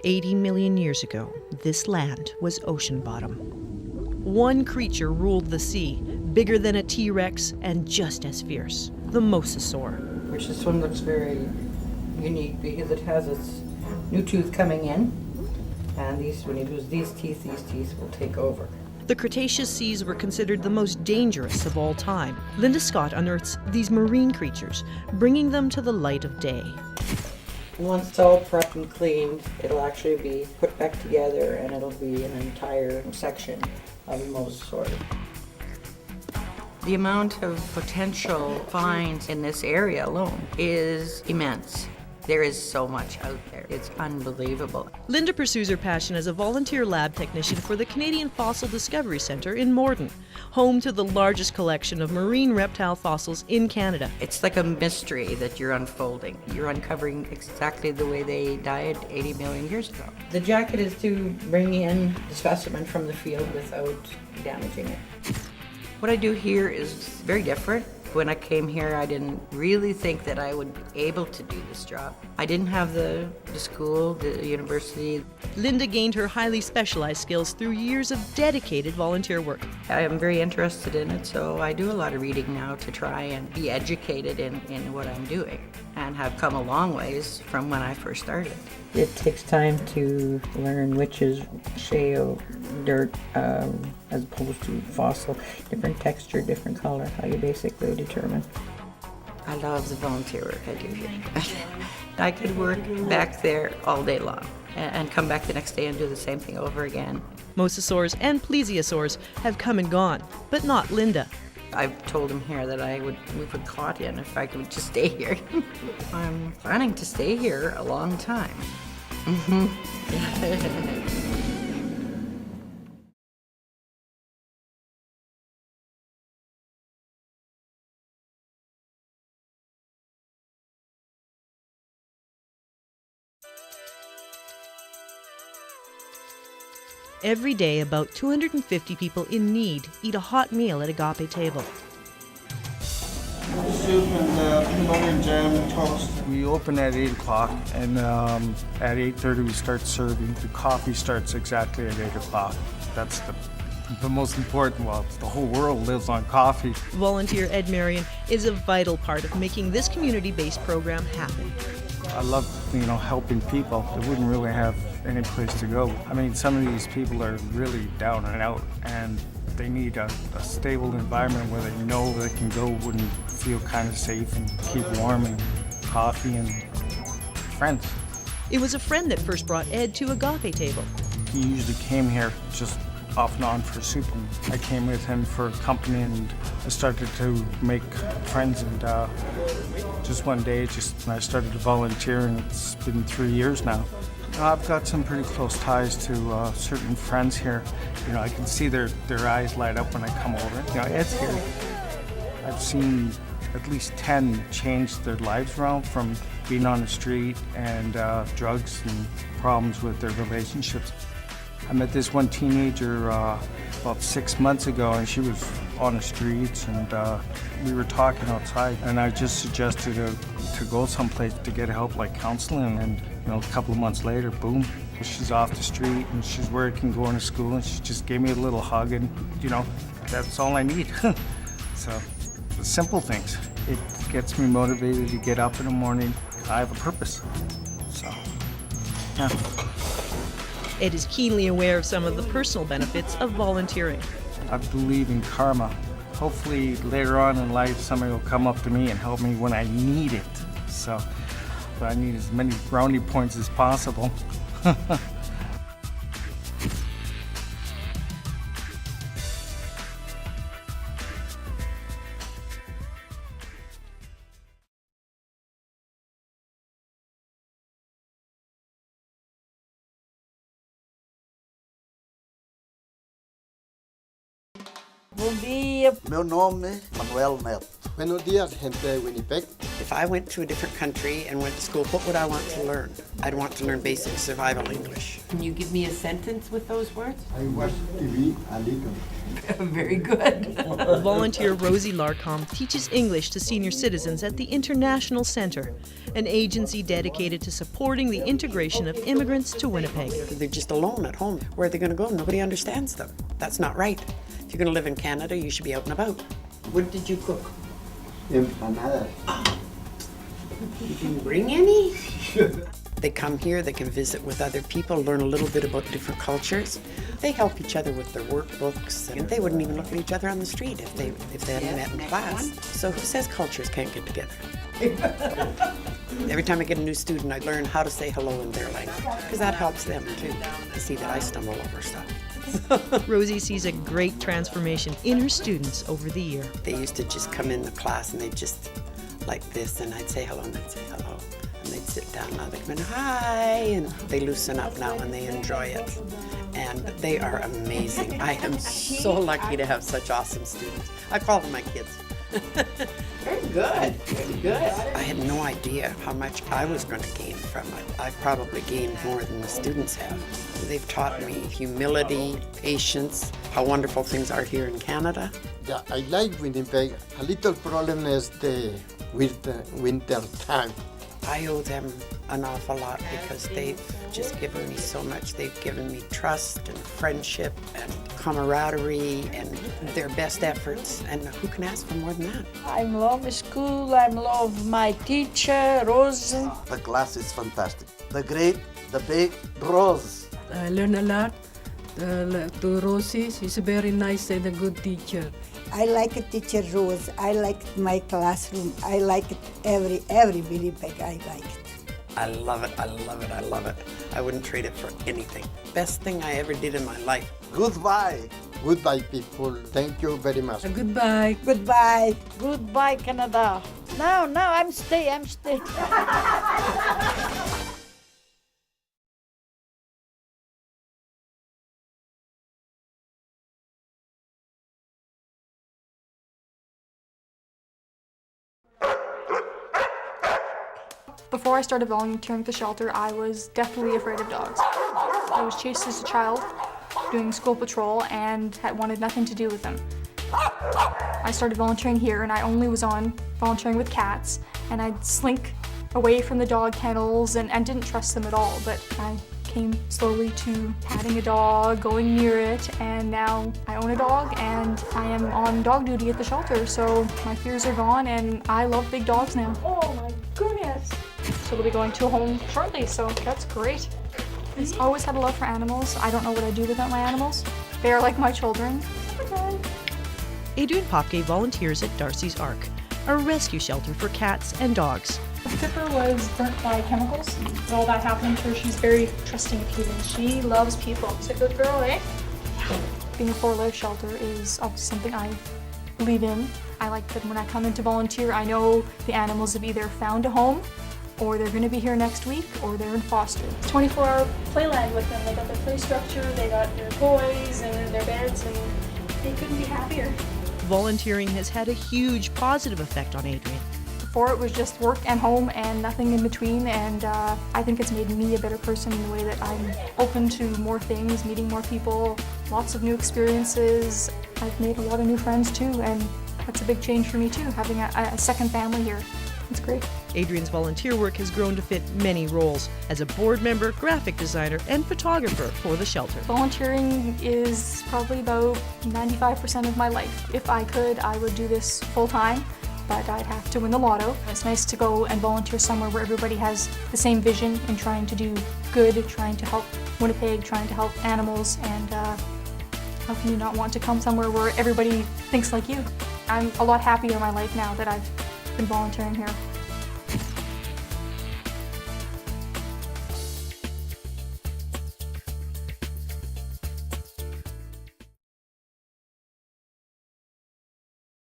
80 million years ago, this land was ocean bottom. One creature ruled the sea, bigger than a T-Rex and just as fierce, the mosasaur. Which this one looks very unique because it has its new tooth coming in, and when you lose these teeth will take over. The Cretaceous seas were considered the most dangerous of all time. Linda Scott unearths these marine creatures, bringing them to the light of day. Once it's all prepped and cleaned, it'll actually be put back together and it'll be an entire section of a mosasaur. The amount of potential finds in this area alone is immense. There is so much out there. It's unbelievable. Linda pursues her passion as a volunteer lab technician for the Canadian Fossil Discovery Centre in Morden, home to the largest collection of marine reptile fossils in Canada. It's like a mystery that you're unfolding. You're uncovering exactly the way they died 80 million years ago. The jacket is to bring in the specimen from the field without damaging it. What I do here is very different. When I came here, I didn't really think that I would be able to do this job. I didn't have the school, the university. Linda gained her highly specialized skills through years of dedicated volunteer work. I am very interested in it, so I do a lot of reading now to try and be educated in what I'm doing, and have come a long ways from when I first started. It takes time to learn which is shale, dirt, as opposed to fossil. Different texture, different color, how you basically determine. I love the volunteer work I do here. I could work back there all day long and come back the next day and do the same thing over again. Mosasaurs and plesiosaurs have come and gone, but not Linda. I've told him here that I would move with Claudia if I could just stay here. I'm planning to stay here a long time. Every day, about 250 people in need eat a hot meal at Agape Table. Soup and peanut butter and jam and toast. We open at 8 o'clock, and at 8:30 we start serving. The coffee starts exactly at 8 o'clock. That's the most important. Well, the whole world lives on coffee. Volunteer Ed Marion is a vital part of making this community-based program happen. I love, helping people that wouldn't really have any place to go. I mean, some of these people are really down and out, and they need a stable environment where they know they can go and feel kind of safe and keep warm, and coffee and friends. It was a friend that first brought Ed to Agape Table. He usually came here just off and on for soup, and I came with him for company, and I started to make friends, and just one day I started to volunteer, and it's been 3 years now. I've got some pretty close ties to certain friends here. I can see their eyes light up when I come over. Ed's here. I've seen at least 10 change their lives around from being on the street and drugs and problems with their relationships. I met this one teenager about 6 months ago, and she was on the streets, and we were talking outside, and I just suggested to go someplace to get help, like counseling, and a couple of months later, boom, she's off the street, and she's working, going to school, and she just gave me a little hug, and that's all I need. So the simple things, it gets me motivated to get up in the morning. I have a purpose. So yeah. Ed is keenly aware of some of the personal benefits of volunteering. I believe in karma. Hopefully later on in life somebody will come up to me and help me when I need it. So I need as many brownie points as possible. Bom dia. Meu nome é Manuel Neto. Buenos días, gente de Winnipeg. If I went to a different country and went to school, what would I want to learn? I'd want to learn basic survival English. Can you give me a sentence with those words? I watch TV a little. Very good. Volunteer Rosie Larcom teaches English to senior citizens at the International Centre, an agency dedicated to supporting the integration of immigrants to Winnipeg. They're just alone at home. Where are they going to go? Nobody understands them. That's not right. If you're going to live in Canada, you should be out and about. What did you cook? Empanadas. You didn't bring any? They come here, they can visit with other people, learn a little bit about different cultures. They help each other with their workbooks, and they wouldn't even look at each other on the street if they hadn't met in class. So who says cultures can't get together? Every time I get a new student, I learn how to say hello in their language, because that helps them too. They see that I stumble over stuff. Rosie sees a great transformation in her students over the year. They used to just come in the class and they'd just like this, and I'd say hello and they'd say hello. And they'd sit down and I'd come in, hi, and they loosen up now and they enjoy it. And they are amazing. I am so lucky to have such awesome students. I call them my kids. Very good. Very good. I had no idea how much I was going to gain from it. I've probably gained more than the students have. They've taught me humility, patience, how wonderful things are here in Canada. Yeah, I like Winnipeg. A little problem is the winter time. I owe them an awful lot because they've just given me so much. They've given me trust and friendship and camaraderie and their best efforts. And who can ask for more than that? I love school. I love my teacher, Rose. The class is fantastic. The great, the big Rose. I learn a lot. To Rosie, she's a very nice and a good teacher. I like teacher Rose. I like my classroom. I like it every Winnipeg. I like it. I love it, I love it, I love it. I wouldn't trade it for anything. Best thing I ever did in my life. Goodbye. Goodbye, people. Thank you very much. Goodbye. Goodbye. Goodbye, Canada. No, I'm stay. Before I started volunteering at the shelter, I was deathly afraid of dogs. I was chased as a child doing school patrol and had wanted nothing to do with them. I started volunteering here and I only was on volunteering with cats, and I'd slink away from the dog kennels and didn't trust them at all, but I came slowly to patting a dog, going near it, and now I own a dog and I am on dog duty at the shelter, so my fears are gone and I love big dogs now. Oh my goodness! So they'll be going to a home shortly, so that's great. I've always had a love for animals. I don't know what I'd do without my animals. They are like my children. Adrienne Popke volunteers at Darcy's Ark, a rescue shelter for cats and dogs. Pipper was burnt by chemicals. All that happened to her. She's very trusting of humans. She loves people. She's a good girl, eh? Yeah. Being a for-life shelter is obviously something I believe in. I like that when I come in to volunteer, I know the animals have either found a home, or they're going to be here next week, or they're in foster. 24-hour playland with them. They got their play structure, they got their toys and their beds, and they couldn't be happier. Volunteering has had a huge positive effect on Adrienne. Before it was just work and home and nothing in between, and I think it's made me a better person in the way that I'm open to more things, meeting more people, lots of new experiences. I've made a lot of new friends too, and that's a big change for me too, having a second family here. It's great. Adrienne's volunteer work has grown to fit many roles as a board member, graphic designer, and photographer for the shelter. Volunteering is probably about 95% of my life. If I could, I would do this full time, but I'd have to win the lotto. It's nice to go and volunteer somewhere where everybody has the same vision in trying to do good, trying to help Winnipeg, trying to help animals, and how can you not want to come somewhere where everybody thinks like you? I'm a lot happier in my life now that I've been volunteering here.